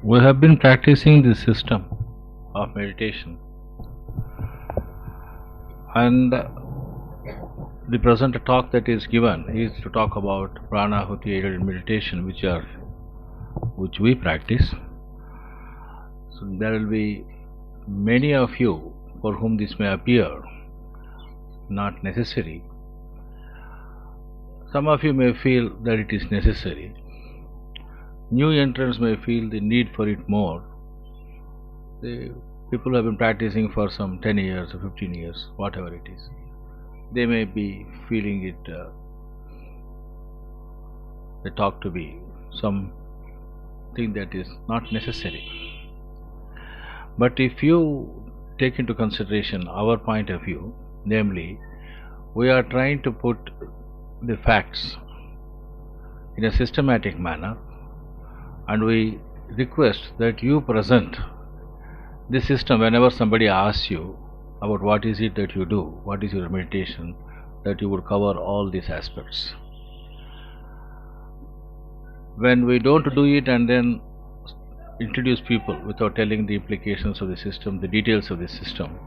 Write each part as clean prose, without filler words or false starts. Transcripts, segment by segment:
We have been practicing this system of meditation, and the present talk that is given is to talk about Pranahuti aided meditation, which we practice. So there will be many of you for whom this may appear not necessary. Some of you may feel that it is necessary. New entrants may feel the need for it more. The people who have been practicing for some 10 years or 15 years, whatever it is, they may be feeling it, the talk to be something that is not necessary. But if you take into consideration our point of view, namely, we are trying to put the facts in a systematic manner, and we request that you present this system whenever somebody asks you about what is it that you do, what is your meditation, that you would cover all these aspects. When we don't do it and then introduce people without telling the implications of the system, the details of the system,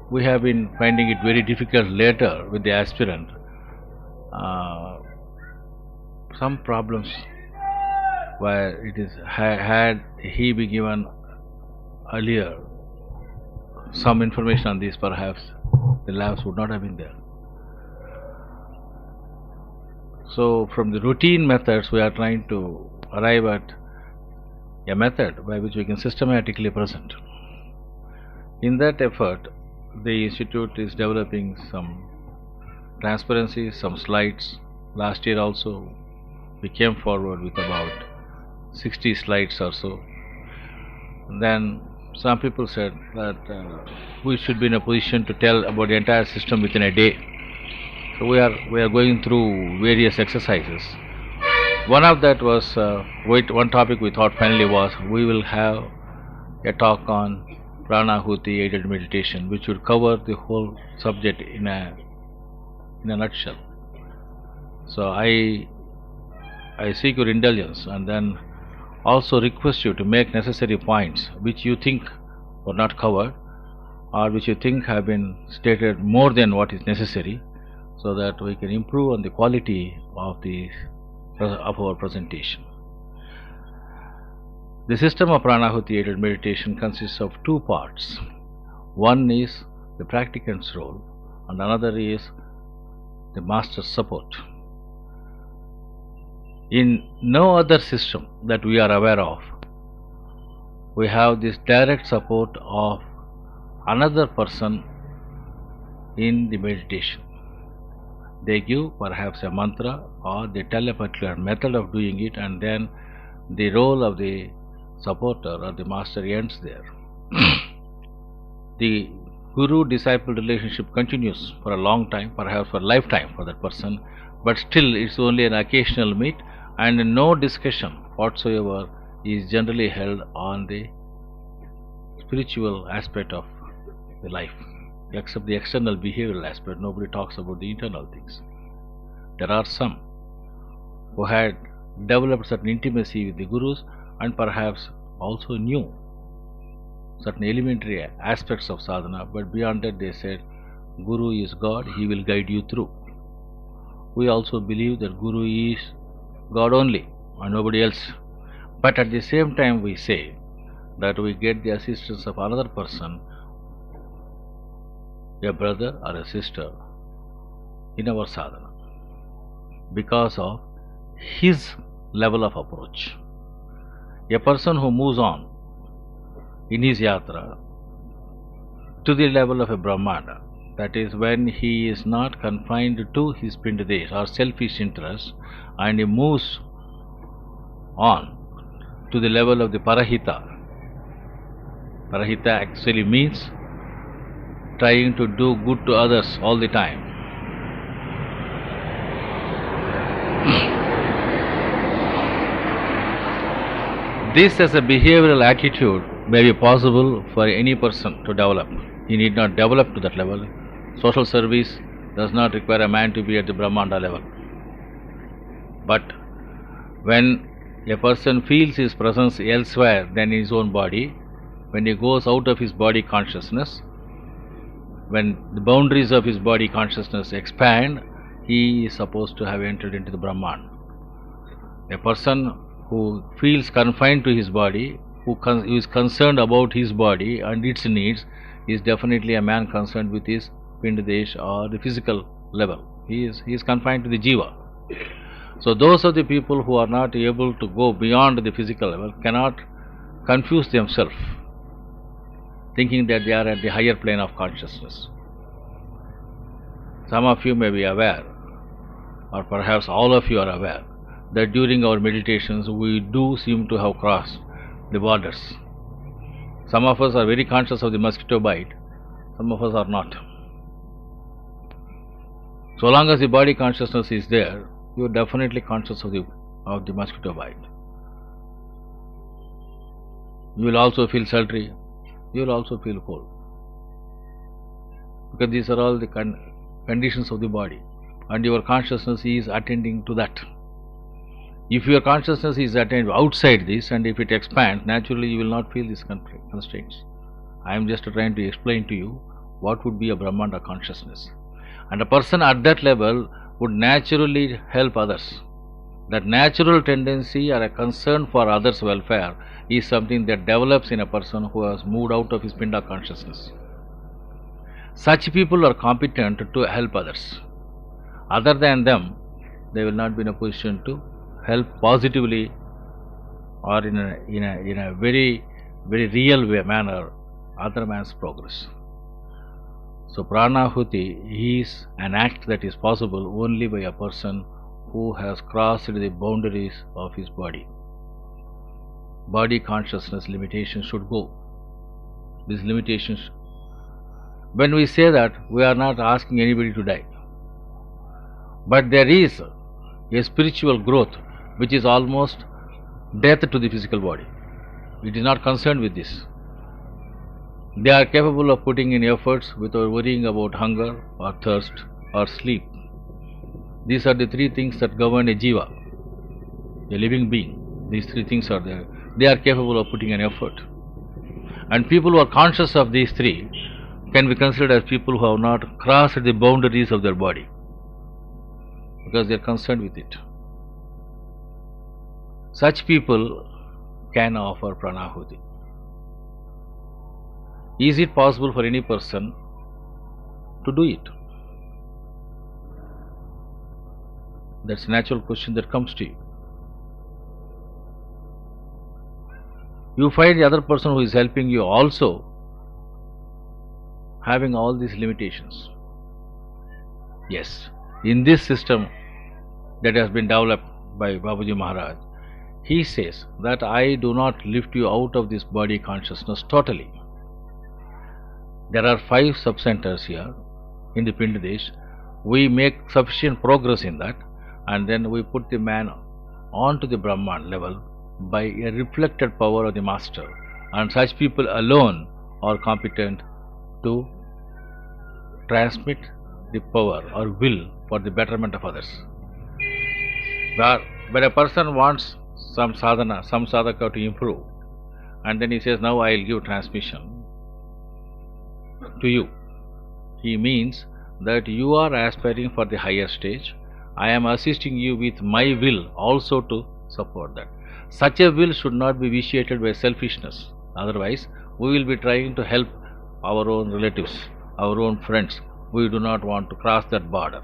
we have been finding it very difficult later with the aspirant. Some problems where it is had he been given earlier some information on this, perhaps the labs would not have been there. So from the routine methods, we are trying to arrive at a method by which we can systematically present. In that effort, the Institute is developing some transparency, some slides. Last year also we came forward with about 60 slides or so. Then some people said that we should be in a position to tell about the entire system within a day. So we are going through various exercises. One of that was one topic we thought finally was we will have a talk on Pranahuti aided meditation, which would cover the whole subject in a nutshell. So I seek your indulgence and then also request you to make necessary points which you think were not covered or which you think have been stated more than what is necessary, so that we can improve on the quality of our presentation. The system of Pranahuti aided meditation consists of two parts. One is the practicant's role and another is the master's support. In no other system that we are aware of, we have this direct support of another person in the meditation. They give perhaps a mantra or they tell a particular method of doing it, and then the role of the supporter or the master ends there. The guru-disciple relationship continues for a long time, perhaps for a lifetime for that person, but still it's only an occasional meet, and no discussion whatsoever is generally held on the spiritual aspect of the life, except the external behavioral aspect. Nobody talks about the internal things. There are some who had developed certain intimacy with the gurus and perhaps also knew certain elementary aspects of sadhana, but beyond that they said, Guru is God, he will guide you through. We also believe that Guru is God only and nobody else. But at the same time we say that we get the assistance of another person, a brother or a sister, in our sadhana because of his level of approach. A person who moves on in his yatra to the level of a Brahmana, that is when he is not confined to his pindadesh or selfish interest, and he moves on to the level of the Parahita. Parahita actually means trying to do good to others all the time. This as a behavioral attitude may be possible for any person to develop. He need not develop to that level. Social service does not require a man to be at the Brahmanda level. But when A person feels his presence elsewhere than in his own body. When he goes out of his body consciousness, when the boundaries of his body consciousness expand, he is supposed to have entered into the Brahman. A person who feels confined to his body, who is concerned about his body and its needs, is definitely a man concerned with his Pindadesh or the physical level. He is confined to the Jiva. So those are the people who are not able to go beyond the physical level, cannot confuse themselves, thinking that they are at the higher plane of consciousness. Some of you may be aware, or perhaps all of you are aware, that during our meditations we do seem to have crossed the borders. Some of us are very conscious of the mosquito bite, some of us are not. So long as the body consciousness is there, you are definitely conscious of the mosquito bite. You will also feel sultry, you will also feel cold, because these are all the conditions of the body, and your consciousness is attending to that. If your consciousness is attained outside this, and if it expands, naturally you will not feel these constraints. I am just trying to explain to you what would be a Brahmanda consciousness. And a person at that level would naturally help others. That natural tendency or a concern for others' welfare is something that develops in a person who has moved out of his Pinda consciousness. Such people are competent to help others. Other than them, they will not be in a position to help positively or in a very, very real way manner other man's progress. So Pranahuti is an act that is possible only by a person who has crossed the boundaries of his body. Body consciousness limitations should go. These limitations, when we say that, we are not asking anybody to die. But there is a spiritual growth which is almost death to the physical body. It is not concerned with this. They are capable of putting in efforts without worrying about hunger or thirst or sleep. These are the three things that govern a jiva, a living being. These three things are there. They are capable of putting an effort. And people who are conscious of these three can be considered as people who have not crossed the boundaries of their body, because they are concerned with it. Such people can offer Pranahuti. Is it possible for any person to do it? That's a natural question that comes to you. You find the other person who is helping you also having all these limitations. Yes, in this system that has been developed by Babuji Maharaj, he says that I do not lift you out of this body consciousness totally. There are 5 sub-centers here in the Pindadesh. We make sufficient progress in that, and then we put the man onto the Brahman level by a reflected power of the Master, and such people alone are competent to transmit the power or will for the betterment of others. When a person wants some sadhana, some sadhaka to improve, and then he says, now I will give transmission to you, he means that you are aspiring for the higher stage. I am assisting you with my will also to support that. Such a will should not be vitiated by selfishness. Otherwise, we will be trying to help our own relatives, our own friends. We do not want to cross that border.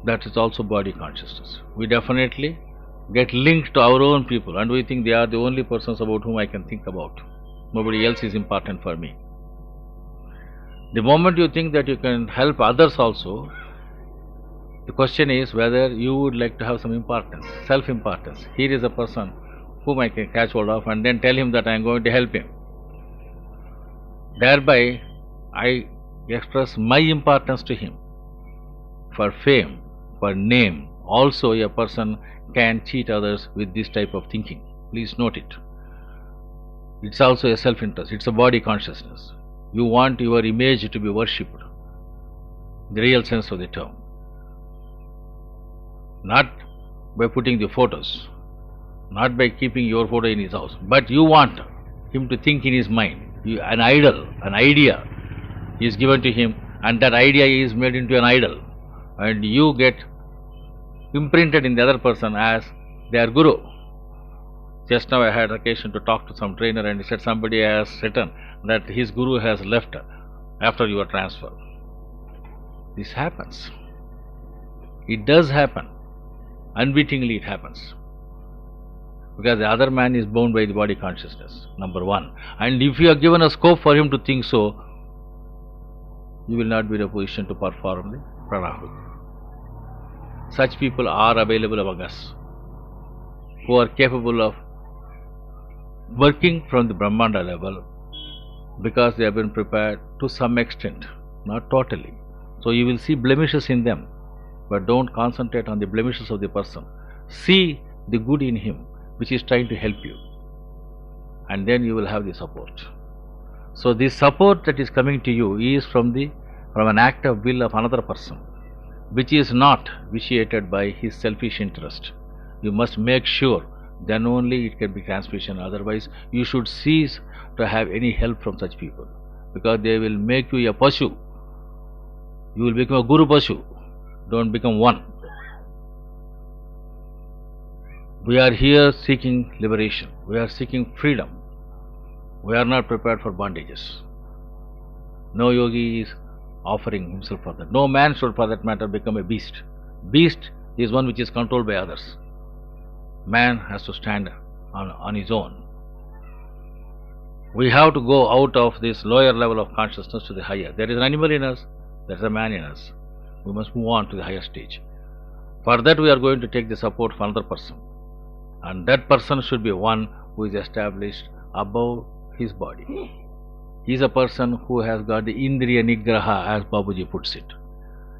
That is also body consciousness. We definitely get linked to our own people, and we think they are the only persons about whom I can think about. Nobody else is important for me. The moment you think that you can help others also, the question is whether you would like to have some importance, self-importance. Here is a person whom I can catch hold of and then tell him that I am going to help him. Thereby, I express my importance to him. For fame, for name, also a person can cheat others with this type of thinking. Please note it. It's also a self-interest. It's a body consciousness. You want your image to be worshipped, the real sense of the term. not by putting the photos, not by keeping your photo in his house, but you want him to think in his mind. An idol, an idea is given to him, and that idea is made into an idol, and you get imprinted in the other person as their guru. Just now I had occasion to talk to some trainer, and he said somebody has written that his guru has left after your transfer. This happens. It does happen. Unwittingly it happens. Because the other man is bound by the body consciousness, number one. And if you are given a scope for him to think so, you will not be in a position to perform the Pranahuti. Such people are available among us, who are capable of working from the Brahmanda level, because they have been prepared to some extent, not totally. So you will see blemishes in them, but don't concentrate on the blemishes of the person. See the good in him, which is trying to help you, and then you will have the support. So this support that is coming to you is from an act of will of another person, which is not vitiated by his selfish interest. You must make sure, then only it can be transmission. Otherwise you should cease to have any help from such people, because they will make you a Pashu. You will become a Guru Pashu. Don't become one. We are here seeking liberation. We are seeking freedom. We are not prepared for bondages. No yogi is offering himself for that. No man should, for that matter, become a beast. Beast is one which is controlled by others. Man has to stand on his own. We have to go out of this lower level of consciousness to the higher. There is an animal in us, there is a man in us. We must move on to the higher stage. For that we are going to take the support of another person. And that person should be one who is established above his body. He is a person who has got the Indriya Nigraha, as Babuji puts it.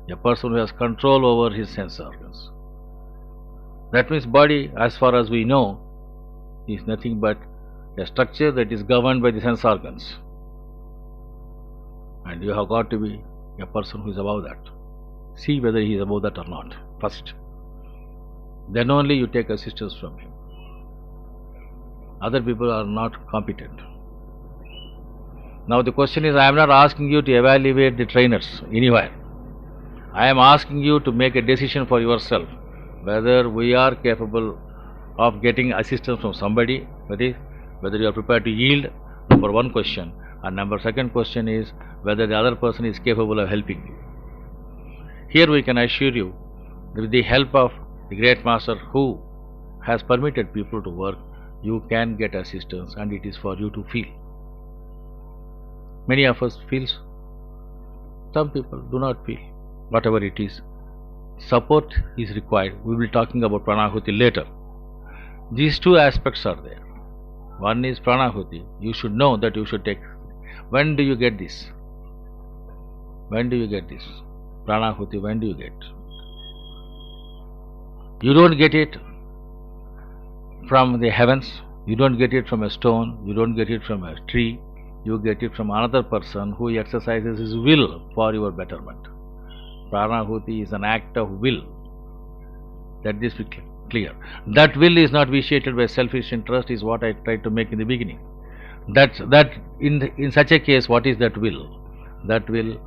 A person who has control over his sense organs. That means body, as far as we know, is nothing but a structure that is governed by the sense organs. And you have got to be a person who is above that. See whether he is above that or not first. Then only you take assistance from him. Other people are not competent. Now the question is, I am not asking you to evaluate the trainers anywhere. I am asking you to make a decision for yourself, whether we are capable of getting assistance from somebody, whether you are prepared to yield, number one question. And second question is whether the other person is capable of helping you. Here we can assure you, with the help of the great master who has permitted people to work, you can get assistance, and it is for you to feel. Many of us feel, some people do not feel. Whatever it is, support is required. We will be talking about Pranahuti later. These two aspects are there. One is Pranahuti. You should know that you should take. When do you get this? When do you get this? Pranahuti, when do you get? You don't get it from the heavens. You don't get it from a stone. You don't get it from a tree. You get it from another person who exercises his will for your betterment. Pranahuti is an act of will. Let this be clear. That will is not vitiated by selfish interest, is what I tried to make in the beginning. In such a case, what is that will? That will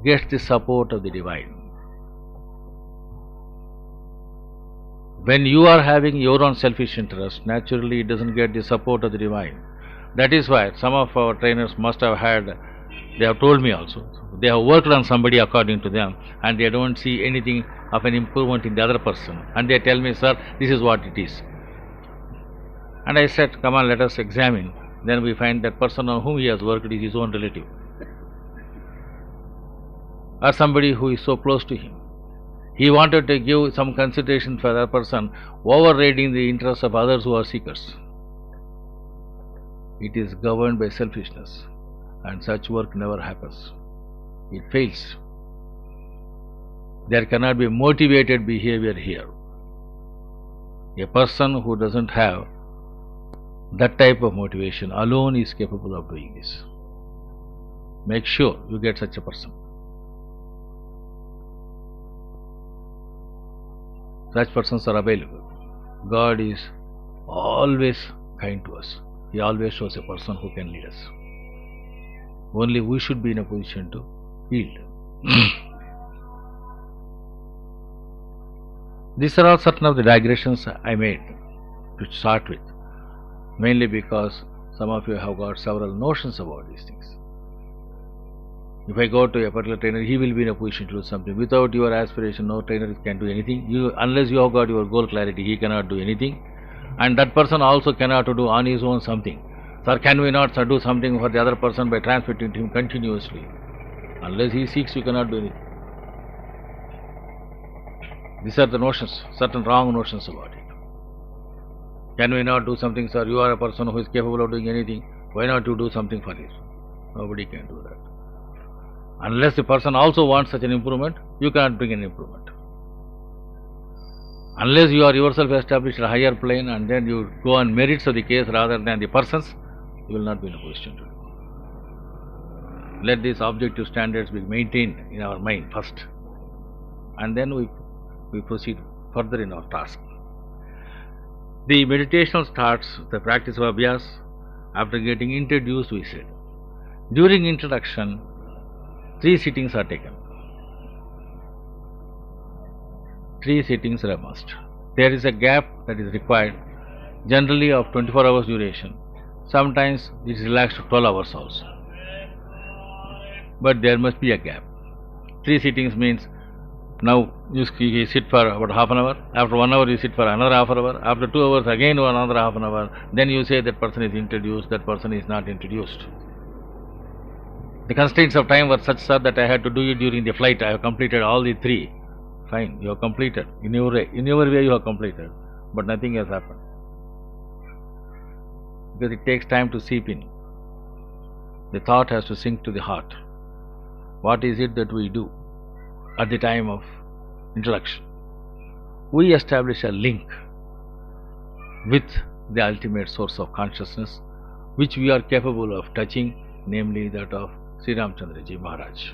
gets the support of the divine. When you are having your own selfish interest, naturally it doesn't get the support of the divine. That is why some of our trainers must have had, they have told me also, they have worked on somebody according to them, and they don't see anything of an improvement in the other person, and they tell me, sir, this is what it is. And I said, come on, let us examine. Then we find that person on whom he has worked is his own relative, or somebody who is so close to him. He wanted to give some consideration for that person, overriding the interests of others who are seekers. It is governed by selfishness, and such work never happens. It fails. There cannot be motivated behavior here. A person who doesn't have that type of motivation alone is capable of doing this. Make sure you get such a person. Such persons are available. God is always kind to us. He always shows a person who can lead us. Only we should be in a position to yield. These are all certain of the digressions I made to start with, mainly because some of you have got several notions about these things. If I go to a particular trainer, he will be in a position to do something. Without your aspiration, no trainer can do anything. Unless you have got your goal clarity, he cannot do anything. And that person also cannot do on his own something. Sir, can we not do something for the other person by transmitting to him continuously? Unless he seeks, you cannot do anything. These are the notions, certain wrong notions about it. Can we not do something, sir? You are a person who is capable of doing anything. Why not you do something for it? Nobody can do that. Unless the person also wants such an improvement, you cannot bring an improvement. Unless you are yourself established at a higher plane and then you go on merits of the case rather than the persons, you will not be in a position to do. Let these objective standards be maintained in our mind first, and then we proceed further in our task. The meditation starts the practice of abhyas after getting introduced, we said. During introduction, 3 sittings are taken. 3 sittings are a must. There is a gap that is required, generally of 24 hours duration. Sometimes it is relaxed to 12 hours also. But there must be a gap. 3 sittings means now you sit for about half an hour. After 1 hour you sit for another half an hour. After 2 hours again another half an hour. Then you say that person is introduced, that person is not introduced. The constraints of time were such, sir, that I had to do it during the flight. I have completed all the 3. Fine, you have completed. In your way you have completed. But nothing has happened. Because it takes time to seep in. The thought has to sink to the heart. What is it that we do at the time of introduction? We establish a link with the ultimate source of consciousness, which we are capable of touching, namely that of Sri Ramchandraji Maharaj.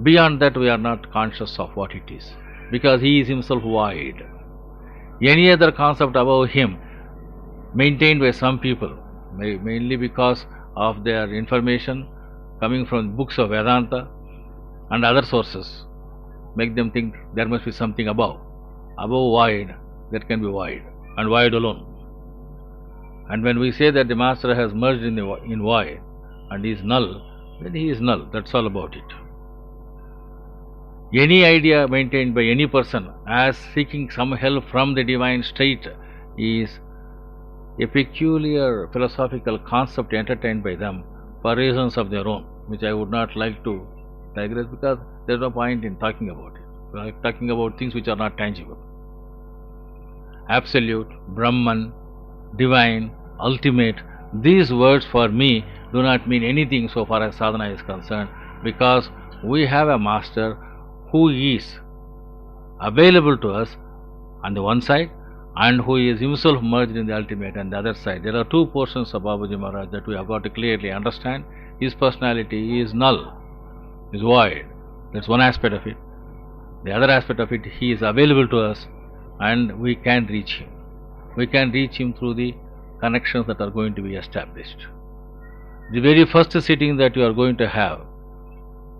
Beyond that, we are not conscious of what it is, because he is himself void. Any other concept above him, maintained by some people, mainly because of their information coming from books of Vedanta and other sources, make them think there must be something above. Above void, that can be void, and void alone. And when we say that the Master has merged in void and is null, then he is null. That's all about it. Any idea maintained by any person as seeking some help from the divine state is a peculiar philosophical concept entertained by them for reasons of their own, which I would not like to digress, because there is no point in talking about it. We are talking about things which are not tangible. Absolute, Brahman, divine, ultimate, these words for me do not mean anything so far as sadhana is concerned, because we have a master who is available to us on the one side and who is himself merged in the ultimate on the other side. There are 2 portions of Babuji Maharaj that we have got to clearly understand. His personality is null, is void. That's one aspect of it. The other aspect of it, he is available to us and we can reach him. We can reach him through the connections that are going to be established. The very first sitting that you are going to have,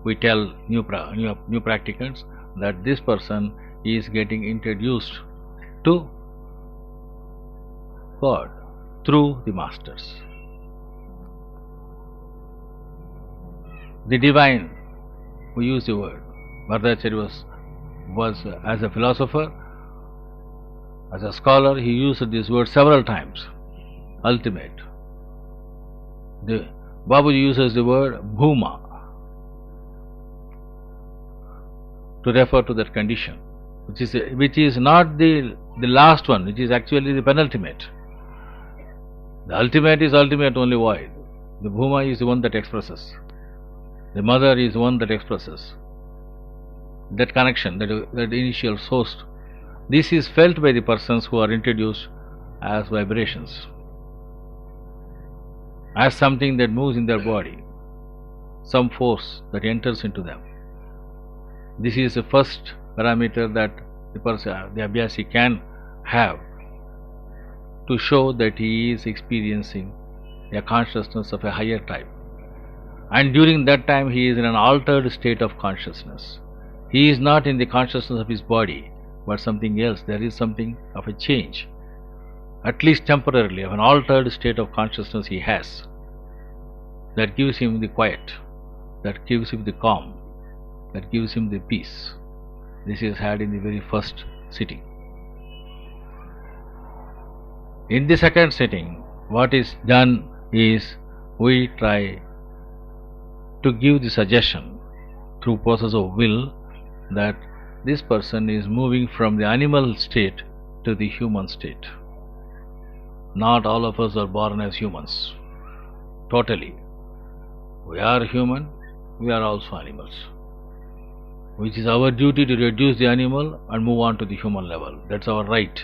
we tell new practicants that this person is getting introduced to God through the masters. The divine, we use the word. Bharadacharya was as a philosopher, as a scholar, he used this word several times. Ultimate. Babuji uses the word bhuma to refer to that condition, which is not the last one, which is actually the penultimate. The ultimate is ultimate, only void. The bhuma is the one that expresses. The mother is the one that expresses. That connection, that initial source. This is felt by the persons who are introduced as vibrations, as something that moves in their body, some force that enters into them. This is the first parameter that the person, the abhyasi can have to show that he is experiencing a consciousness of a higher type. And during that time he is in an altered state of consciousness. He is not in the consciousness of his body, but something else. There is something of a change, at least temporarily, of an altered state of consciousness he has. That gives him the quiet, that gives him the calm, that gives him the peace. This is had in the very first sitting. In the second sitting, what is done is we try to give the suggestion through process of will that this person is moving from the animal state to the human state. Not all of us are born as humans. Totally. We are human, we are also animals. Which is our duty to reduce the animal and move on to the human level. That's our right.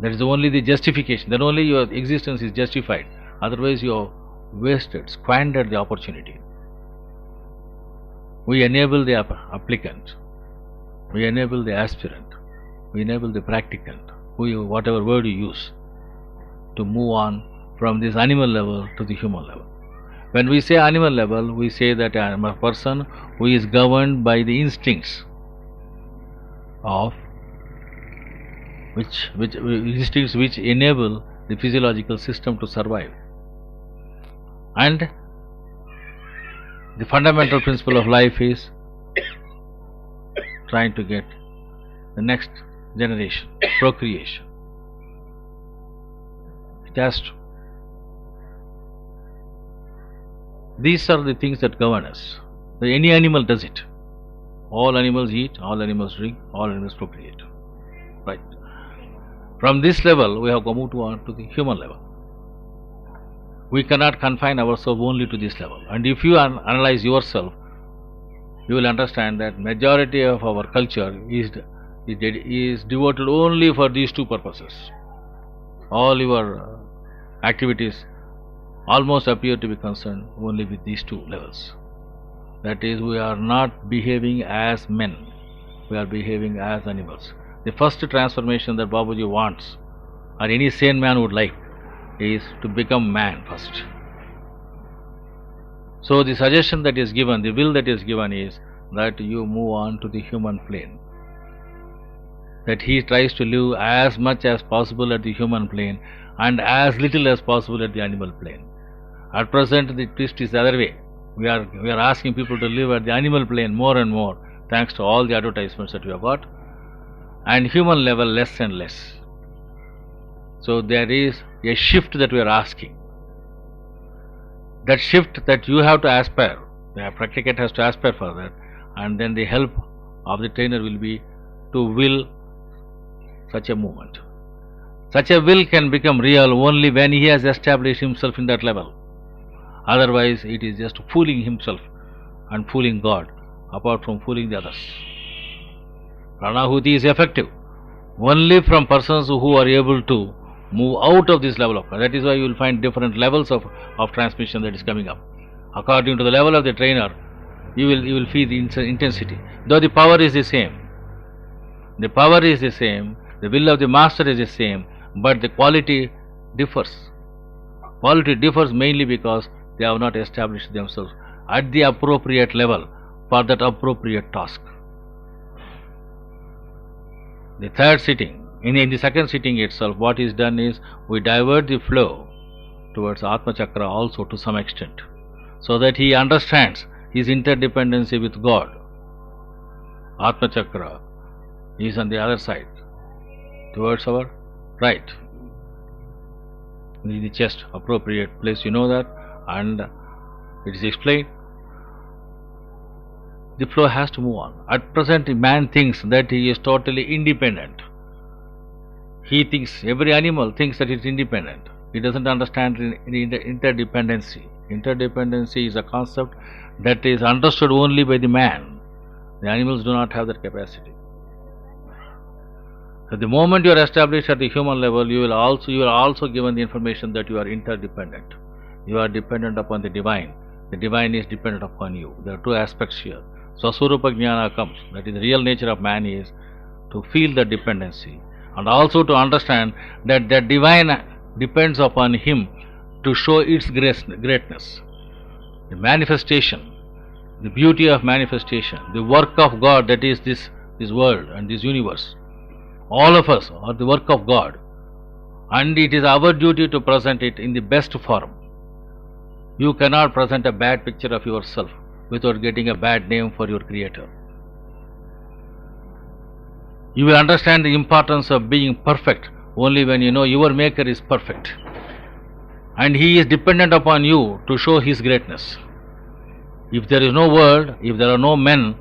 That is only the justification. Then only your existence is justified. Otherwise you have wasted, squandered the opportunity. We enable the applicant, we enable the aspirant, we enable the practicant, whatever word you use, to move on from this animal level to the human level. When we say animal level, we say that I am a person who is governed by the instincts of which enable the physiological system to survive. And the fundamental principle of life is trying to get the next generation, procreation. It has to. These are the things that govern us. Any animal does it. All animals eat, all animals drink, all animals procreate. Right. From this level, we have to move on to the human level. We cannot confine ourselves only to this level. And if you analyze yourself, you will understand that majority of our culture is devoted only for these two purposes. All your activities almost appear to be concerned only with these two levels. That is, we are not behaving as men, we are behaving as animals. The first transformation that Babuji wants, or any sane man would like, is to become man first. So the suggestion that is given, the will that is given is that you move on to the human plane. That he tries to live as much as possible at the human plane and as little as possible at the animal plane. At present the twist is the other way. We are asking people to live at the animal plane more and more, thanks to all the advertisements that we have got, and human level less and less. So there is a shift that we are asking. That shift that you have to aspire, the practicant has to aspire for that, and then the help of the trainer will be to will such a movement. Such a will can become real only when he has established himself in that level. Otherwise it is just fooling himself and fooling God, apart from fooling the others. Pranahuti is effective only from persons who are able to move out of this level of. That is why you will find different levels of transmission that is coming up. According to the level of the trainer, you will feel the intensity. Though the power is the same. The power is the same, the will of the master is the same, but the quality differs. Quality differs mainly because they have not established themselves at the appropriate level for that appropriate task. The third sitting, in the second sitting itself, what is done is we divert the flow towards Atma Chakra also to some extent, so that he understands his interdependency with God. Atma Chakra is on the other side, towards our right, in the chest, appropriate place, you know that, and it is explained. The flow has to move on. At present, man thinks that he is totally independent. He thinks, every animal thinks that it is independent. He doesn't understand interdependency. Interdependency is a concept that is understood only by the man. The animals do not have that capacity. So the moment you are established at the human level, you are also given the information that you are interdependent. You are dependent upon the divine. The divine is dependent upon you. There are two aspects here. Swaswarupa Jnana comes. That is, the real nature of man is to feel the dependency, and also to understand that the divine depends upon him to show its greatness. The manifestation, the beauty of manifestation, the work of God, that is this world and this universe. All of us are the work of God, and it is our duty to present it in the best form. You cannot present a bad picture of yourself without getting a bad name for your Creator. You will understand the importance of being perfect only when you know your Maker is perfect, and He is dependent upon you to show His greatness. If there is no world, if there are no men,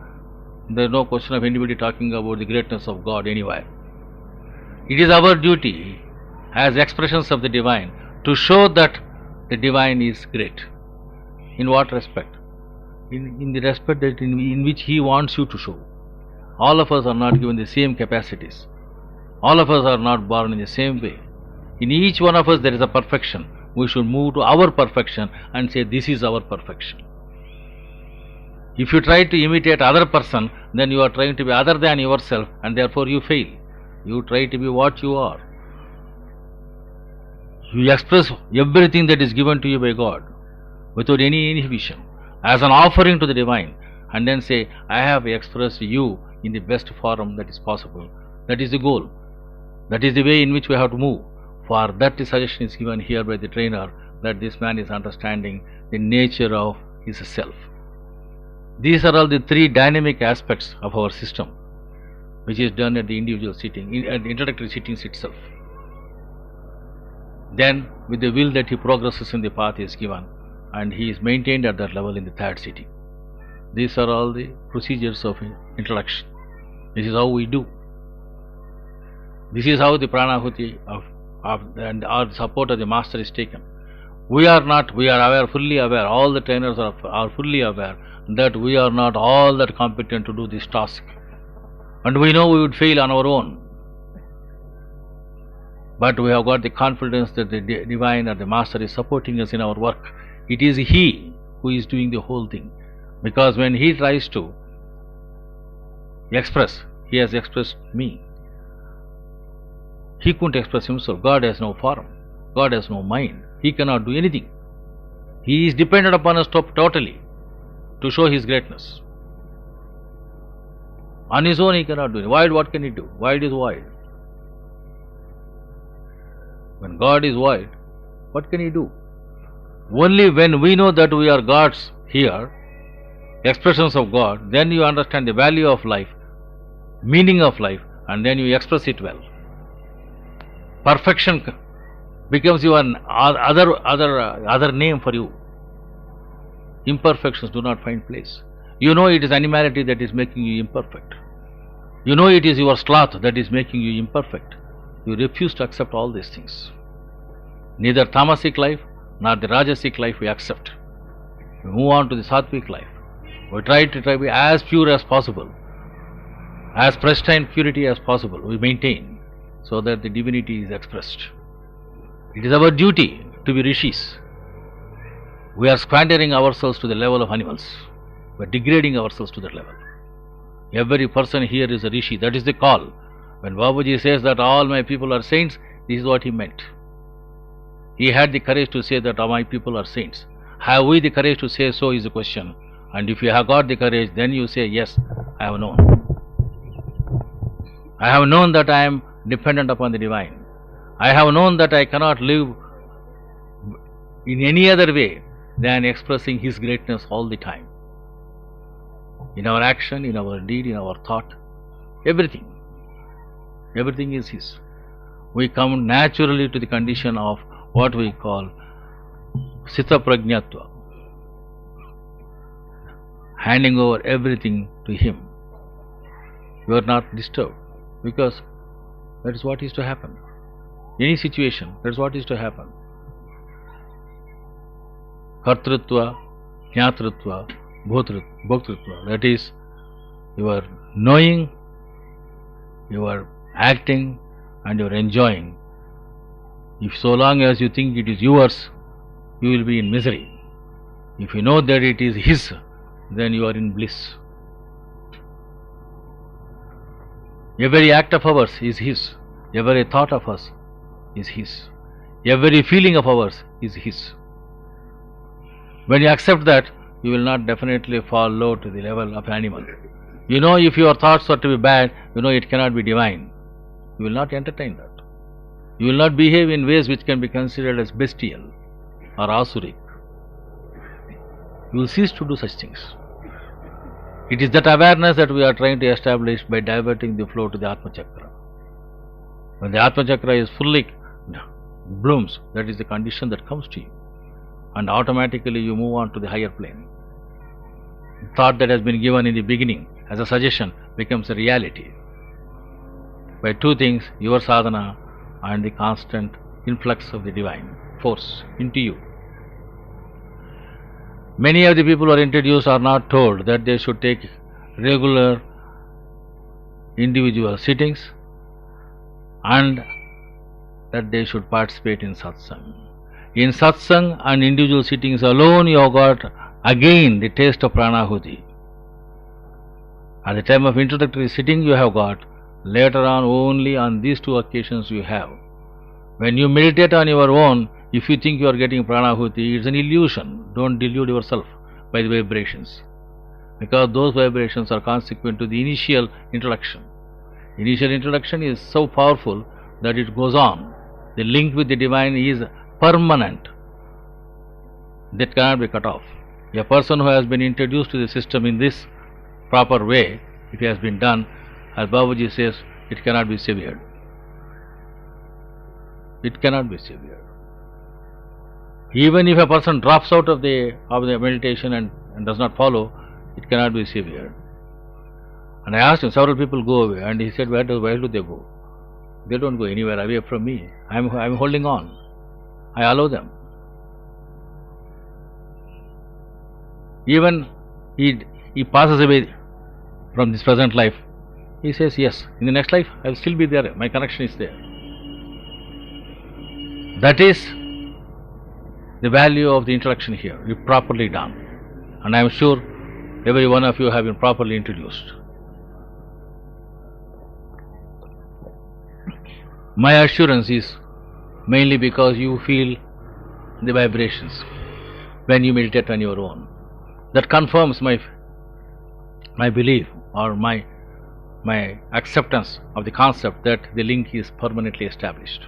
there is no question of anybody talking about the greatness of God anywhere. It is our duty as expressions of the divine to show that the divine is great. In what respect? In the respect that in which He wants you to show. All of us are not given the same capacities. All of us are not born in the same way. In each one of us there is a perfection. We should move to our perfection and say, this is our perfection. If you try to imitate other person, then you are trying to be other than yourself, and therefore you fail. You try to be what you are. You express everything that is given to you by God without any inhibition as an offering to the divine, and then say, I have expressed you in the best form that is possible. That is the goal. That is the way in which we have to move. For that the suggestion is given here by the trainer, that this man is understanding the nature of his self. These are all the three dynamic aspects of our system, which is done at the individual sitting, at the introductory sittings itself. Then, with the will that he progresses in the path is given, and he is maintained at that level in the third sitting. These are all the procedures of introduction. This is how we do. This is how the Pranahuti and our support of the Master is taken. We are aware, fully aware, all the trainers are fully aware that we are not all that competent to do this task. And we know we would fail on our own. But we have got the confidence that the Divine or the Master is supporting us in our work. It is He who is doing the whole thing. Because when He tries to express, He has expressed me. He couldn't express Himself. God has no form. God has no mind. He cannot do anything. He is dependent upon us totally to show His greatness. On His own He cannot do it. Void, what can He do? Void is void. When God is void, what can He do? Only when we know that we are gods here, expressions of God, then you understand the value of life, meaning of life, and then you express it well. Perfection becomes your other name for you. Imperfections do not find place. You know it is animality that is making you imperfect. You know it is your sloth that is making you imperfect. You refuse to accept all these things. Neither tamasic life nor the rajasic life we accept. We move on to the sattvic life. We try to be as pure as possible, as pristine purity as possible. We maintain so that the divinity is expressed. It is our duty to be rishis. We are squandering ourselves to the level of animals. We are degrading ourselves to that level. Every person here is a rishi. That is the call. When Babuji says that all my people are saints, this is what he meant. He had the courage to say that all my people are saints. Have we the courage to say so is the question. And if you have got the courage, then you say, yes, I have known. I have known that I am dependent upon the divine. I have known that I cannot live in any other way than expressing His greatness all the time. In our action, in our deed, in our thought, everything. Everything is His. We come naturally to the condition of what we call Sita Prajnatva, handing over everything to Him. You are not disturbed, because that is what is to happen. Any situation, that is what is to happen. Kartrutva, Jnatrutva, Bhoktrutva, that is, you are knowing, you are acting, and you are enjoying. If so long as you think it is yours, you will be in misery. If you know that it is His, then you are in bliss. Every act of ours is His. Every thought of us is His. Every feeling of ours is His. When you accept that, you will not definitely fall low to the level of animal. You know, if your thoughts are to be bad, you know it cannot be divine. You will not entertain that. You will not behave in ways which can be considered as bestial or asuric. You will cease to do such things. It is that awareness that we are trying to establish by diverting the flow to the Atma Chakra. When the Atma Chakra is fully blooms, that is the condition that comes to you. And automatically you move on to the higher plane. The thought that has been given in the beginning as a suggestion becomes a reality. By two things, your sadhana and the constant influx of the divine force into you. Many of the people who are introduced are not told that they should take regular individual sittings and that they should participate in SatSangh. In SatSangh and individual sittings alone you have got again the taste of Pranahuti. At the time of introductory sitting you have got, later on only on these two occasions you have. When you meditate on your own, if you think you are getting Pranahuti, it's an illusion. Don't delude yourself by the vibrations, because those vibrations are consequent to the initial introduction. Initial introduction is so powerful that it goes on. The link with the divine is permanent. That cannot be cut off. A person who has been introduced to the system in this proper way, if it has been done, as Babuji says, it cannot be severed. It cannot be severed. Even if a person drops out of the meditation and does not follow, it cannot be severed. And I asked him, several people go away, and he said, where do they go? They don't go anywhere away from me. I'm holding on. I allow them. Even he passes away from this present life. He says, yes, in the next life I will still be there. My connection is there. That is the value of the introduction here, if properly done. And I am sure every one of you have been properly introduced. My assurance is mainly because you feel the vibrations when you meditate on your own. That confirms my belief or my acceptance of the concept that the link is permanently established.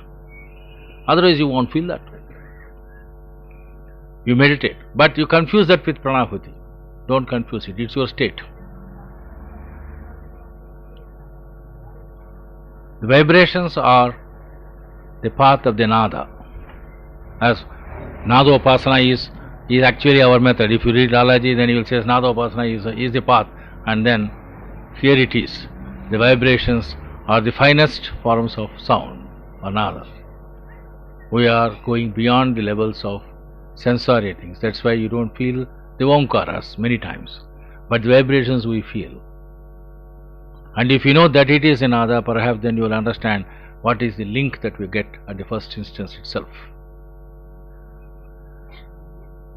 Otherwise you won't feel that. You meditate, but you confuse that with Pranahuti. Don't confuse it, it's your state. The vibrations are the path of the nada. As Nadopasana is actually our method. If you read Lalaji, then he will say Nadopasana is the path, and then here it is. The vibrations are the finest forms of sound or nada. We are going beyond the levels of sensory things. That's why you don't feel the omkaras many times, but the vibrations we feel. And if you know that it is a nada, perhaps then you will understand what is the link that we get at the first instance itself.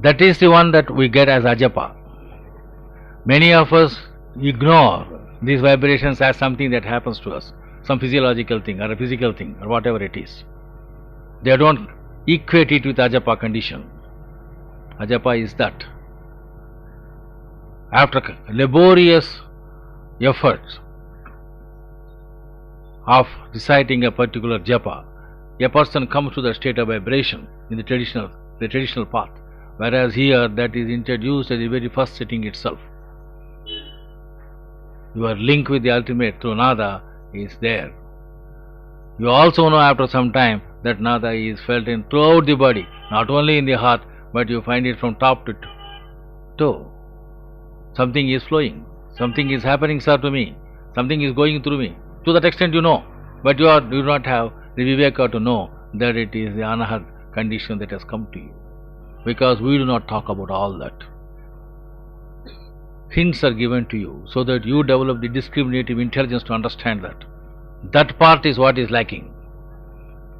That is the one that we get as ajapa. Many of us ignore these vibrations as something that happens to us, some physiological thing or a physical thing or whatever it is. They don't equate it with ajapa condition. Ajapa is that. After laborious efforts of reciting a particular japa, a person comes to the state of vibration in the traditional path, whereas here that is introduced at the very first sitting itself. Your link with the ultimate through nada is there. You also know after some time that nada is felt in throughout the body, not only in the heart, but you find it from top to toe. Something is flowing, something is happening, sir, to me, something is going through me. To that extent you know, but you do not have the viveka to know that it is the anahat condition that has come to you, because we do not talk about all that. Hints are given to you so that you develop the discriminative intelligence to understand that. That part is what is lacking.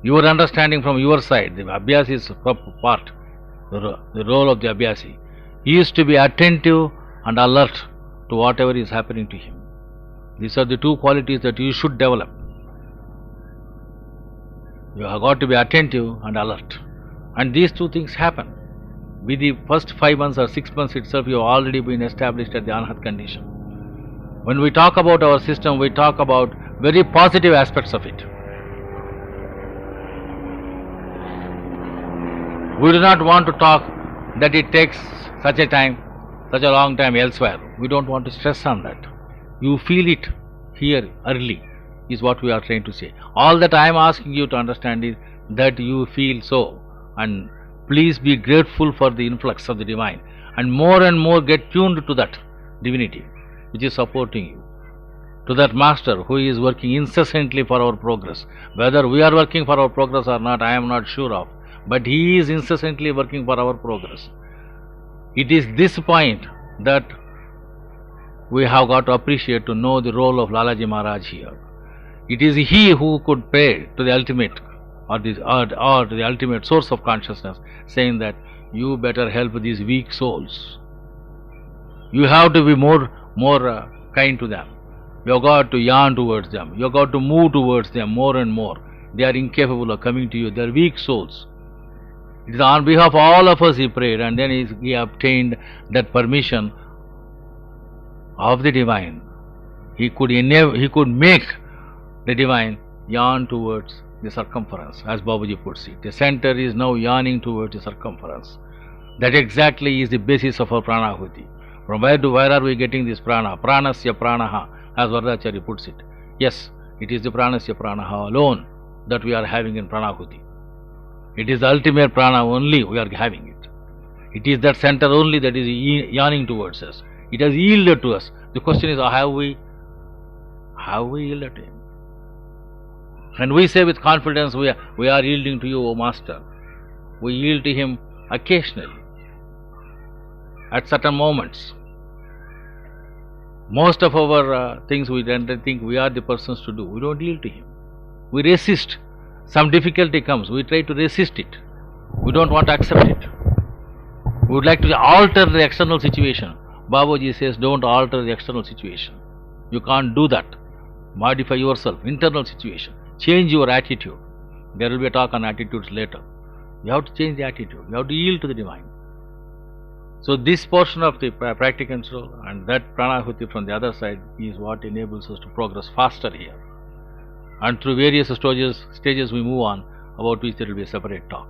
Your understanding from your side, the abhyasi is part, the role of the abhyasi. He is to be attentive and alert to whatever is happening to him. These are the two qualities that you should develop. You have got to be attentive and alert. And these two things happen. With the first 5 months or 6 months itself, you have already been established at the Anahat condition. When we talk about our system, we talk about very positive aspects of it. We do not want to talk that it takes such a long time elsewhere. We don't want to stress on that. You feel it here early, is what we are trying to say. All that I am asking you to understand is that you feel so, and please be grateful for the influx of the divine, and more get tuned to that divinity which is supporting you, to that master who is working incessantly for our progress. Whether we are working for our progress or not, I am not sure of, but he is incessantly working for our progress. It is this point that we have got to appreciate, to know the role of Lalaji Maharaj here. It is he who could pray to the ultimate or the ultimate source of consciousness, saying that you better help these weak souls. You have to be more kind to them. You have got to yearn towards them. You have got to move towards them more and more. They are incapable of coming to you. They are weak souls. It is on behalf of all of us he prayed, and then he obtained that permission of the divine. He could make the divine yearn towards the circumference, as Babuji puts it. The center is now yearning towards the circumference. That exactly is the basis of our Pranahuti. From where to where are we getting this prana? Pranasya pranaha, as Vardachari puts it. Yes, it is the Pranasya pranaha alone that we are having in Pranahuti. It is the ultimate prana only we are having it. It is that center only that is yearning towards us. It has yielded to us. The question is, have we yielded to him? And we say with confidence, we are yielding to you, O Master. We yield to him occasionally, at certain moments. Most of our things we don't think we are the persons to do. We don't yield to him. We resist. Some difficulty comes, we try to resist it. We don't want to accept it. We would like to alter the external situation. Babuji says, don't alter the external situation. You can't do that. Modify yourself, internal situation. Change your attitude. There will be a talk on attitudes later. You have to change the attitude. You have to yield to the divine. So this portion of the practicant's role and that Pranahuti from the other side is what enables us to progress faster here. And through various stages we move on, about which there will be a separate talk.